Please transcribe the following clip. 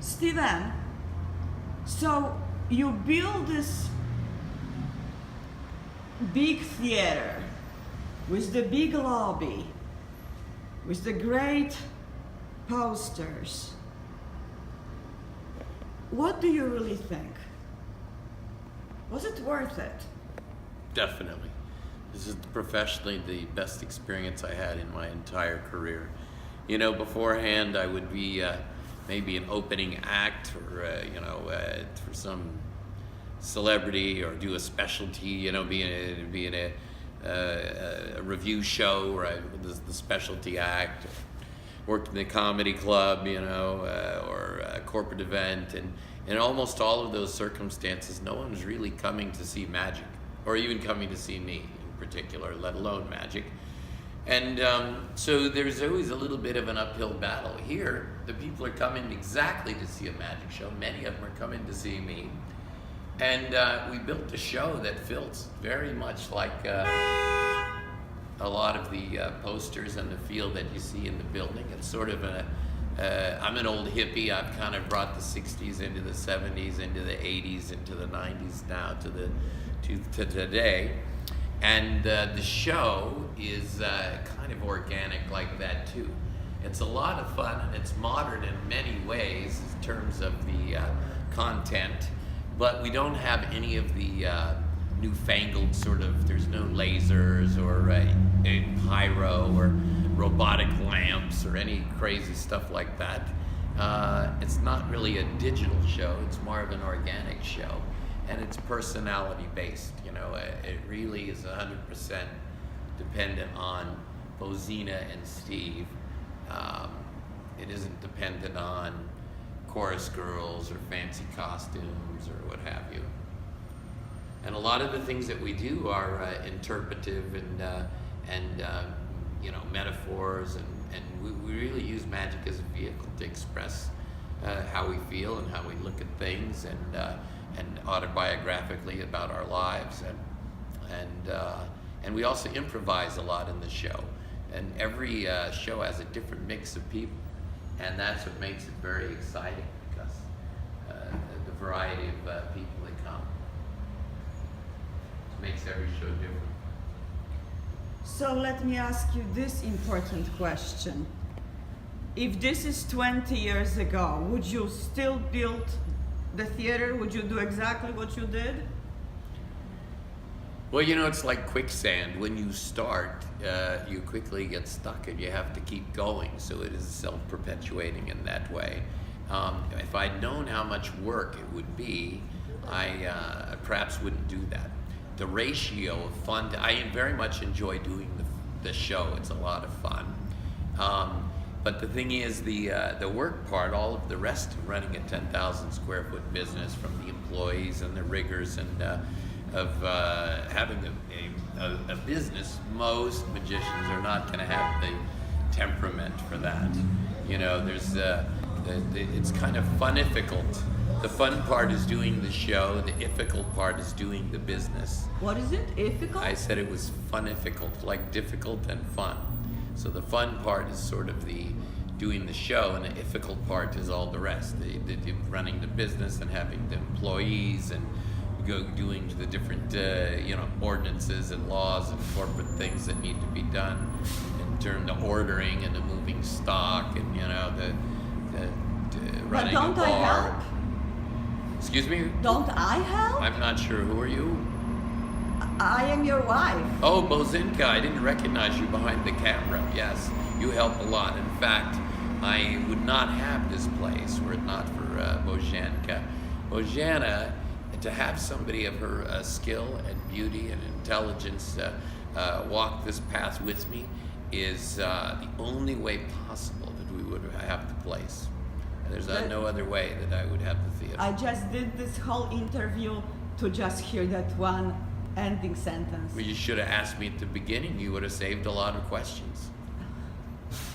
Steven, so you build this big theater with the big lobby, with the great posters. What do you really think? Was it worth it? Definitely. This is professionally the best experience I had in my entire career. You know, beforehand I would be maybe an opening act or, for some celebrity, or do a specialty, be in a review show where I was the specialty act, worked in the comedy club, or a corporate event. And in almost all of those circumstances, no one was really coming to see magic, or even coming to see me in particular, let alone magic. And so there's always a little bit of an uphill battle. Here, the people are coming exactly to see a magic show. Many of them are coming to see me. And we built a show that feels very much like a lot of the posters and the feel that you see in the building. It's sort of I'm an old hippie. I've kind of brought the 60s into the 70s, into the 80s, into the 90s now to today. And the show is kind of organic like that too. It's a lot of fun, and it's modern in many ways in terms of the content, but we don't have any of the newfangled sort of, there's no lasers or pyro or robotic lamps or any crazy stuff like that. It's not really a digital show, it's more of an organic show. And it's personality based, it really is 100% dependent on Bozina and Steve. It isn't dependent on chorus girls or fancy costumes or what have you. And a lot of the things that we do are interpretive and metaphors, and we really use magic as a vehicle to express how we feel and how we look at things, and autobiographically about our lives, and we also improvise a lot in the show, and every show has a different mix of people, and that's what makes it very exciting, because the variety of people that come. It makes every show different. So let me ask you this important question. If this is 20 years ago, would you still build the theater? Would you do exactly what you did? Well, it's like quicksand. When you start, you quickly get stuck and you have to keep going. So it is self-perpetuating in that way. If I'd known how much work it would be, I perhaps wouldn't do that. The ratio of fun, I very much enjoy doing the show. It's a lot of fun. But the thing is, the work part, all of the rest of running a 10,000 square foot business, from the employees and the riggers and of having a business, most magicians are not going to have the temperament for that. There's it's kind of funificult. The fun part is doing the show. The difficult part is doing the business. What is it? Difficult? I said it was funificult, like difficult and fun. So the fun part is sort of the doing the show, and the difficult part is all the rest. The running the business and having the employees and doing the different ordinances and laws and corporate things that need to be done in terms of ordering and the moving stock and the running a bar. But don't I help? Excuse me? Don't I help? I'm not sure. Who are you? I am your wife. Oh, Bozinka, I didn't recognize you behind the camera. Yes, you help a lot. In fact, I would not have this place were it not for Bojanka. Bojana, to have somebody of her skill and beauty and intelligence walk this path with me is the only way possible that we would have the place. There's no other way that I would have the theater. I just did this whole interview to just hear that one ending sentence. Well, you should have asked me at the beginning. You would have saved a lot of questions.